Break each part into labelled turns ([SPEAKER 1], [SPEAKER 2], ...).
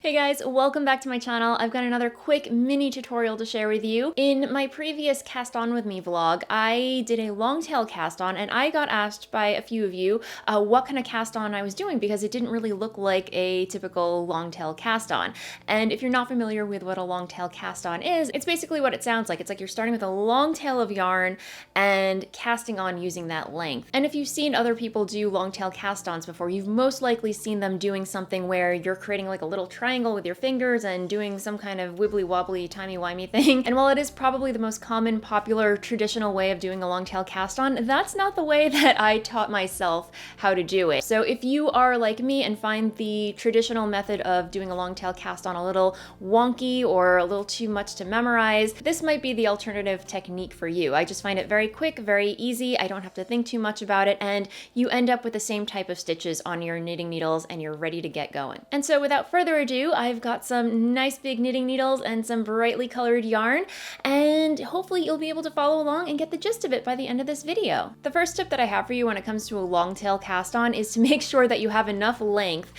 [SPEAKER 1] Hey guys, welcome back to my channel. I've got another quick mini tutorial to share with you. In my previous Cast On With Me vlog, I did a long tail cast on and I got asked by a few of you what kind of cast on I was doing because it didn't really look like a typical long tail cast on. And if you're not familiar with what a long tail cast on is, it's basically what it sounds like. It's like you're starting with a long tail of yarn and casting on using that length. And if you've seen other people do long tail cast ons before, you've most likely seen them doing something where you're creating like a little triangle with your fingers and doing some kind of wibbly wobbly timey-wimey thing. And while it is probably the most common, popular, traditional way of doing a long tail cast on, that's not the way that I taught myself how to do it. So if you are like me and find the traditional method of doing a long tail cast on a little wonky or a little too much to memorize, this might be the alternative technique for you. I just find it very quick, very easy. I don't have to think too much about it, and you end up with the same type of stitches on your knitting needles and you're ready to get going. And so without further ado, I've got some nice big knitting needles and some brightly colored yarn, and hopefully you'll be able to follow along and get the gist of it by the end of this video. The first tip that I have for you when it comes to a long tail cast on is to make sure that you have enough length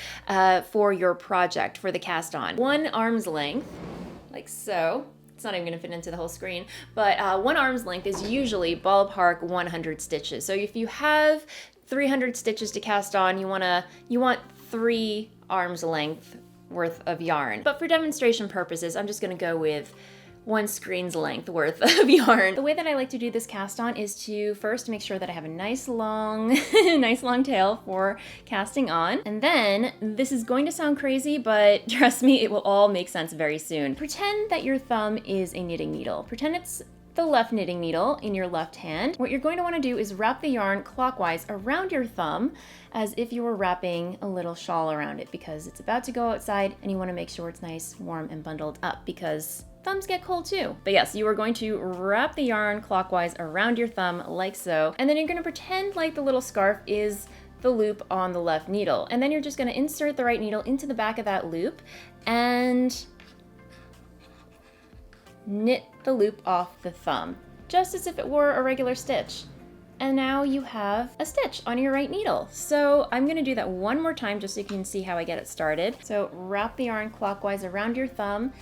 [SPEAKER 1] for your project, for the cast on. 1 arm's length, like so. It's not even going to fit into the whole screen, but 1 arm's length is usually ballpark 100 stitches. So if you have 300 stitches to cast on, you want 3 arms length worth of yarn. But for demonstration purposes, I'm just going to go with 1 screen's length worth of yarn. The way that I like to do this cast on is to first make sure that I have a nice long nice long tail for casting on. And then, this is going to sound crazy, but trust me, it will all make sense very soon. Pretend that your thumb is a knitting needle. Pretend it's the left knitting needle in your left hand. What you're going to want to do is wrap the yarn clockwise around your thumb as if you were wrapping a little shawl around it, because it's about to go outside and you want to make sure it's nice, warm, and bundled up because thumbs get cold too. But yes, you are going to wrap the yarn clockwise around your thumb like so, and then you're going to pretend like the little scarf is the loop on the left needle. And then you're just going to insert the right needle into the back of that loop and knit the loop off the thumb, just as if it were a regular stitch. And now you have a stitch on your right needle. So I'm gonna do that one more time just so you can see how I get it started. So wrap the yarn clockwise around your thumb,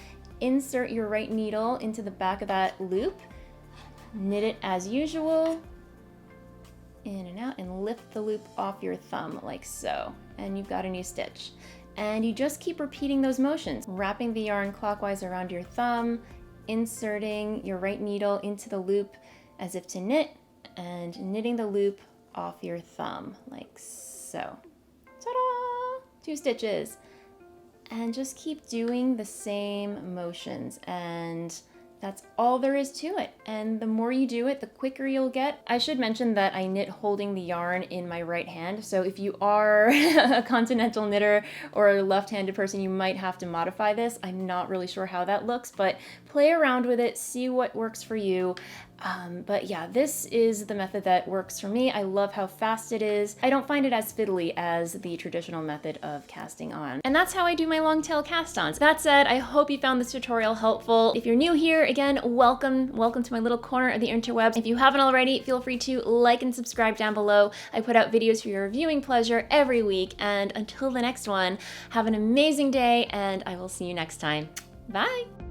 [SPEAKER 1] insert your right needle into the back of that loop, knit it as usual, in and out, and lift the loop off your thumb like so. And you've got a new stitch. And you just keep repeating those motions, wrapping the yarn clockwise around your thumb, inserting your right needle into the loop as if to knit, and knitting the loop off your thumb like so. Ta-da! 2 stitches. And just keep doing the same motions, and that's all there is to it. And the more you do it, the quicker you'll get. I should mention that I knit holding the yarn in my right hand, so if you are a continental knitter or a left-handed person, you might have to modify this. I'm not really sure how that looks, but play around with it, see what works for you. But yeah, this is the method that works for me. I love how fast it is. I don't find it as fiddly as the traditional method of casting on. And that's how I do my long tail cast-ons. That said, I hope you found this tutorial helpful. If you're new here, again, welcome to my little corner of the interwebs. If you haven't already, feel free to like and subscribe down below. I put out videos for your viewing pleasure every week, and until the next one, have an amazing day, and I will see you next time. Bye!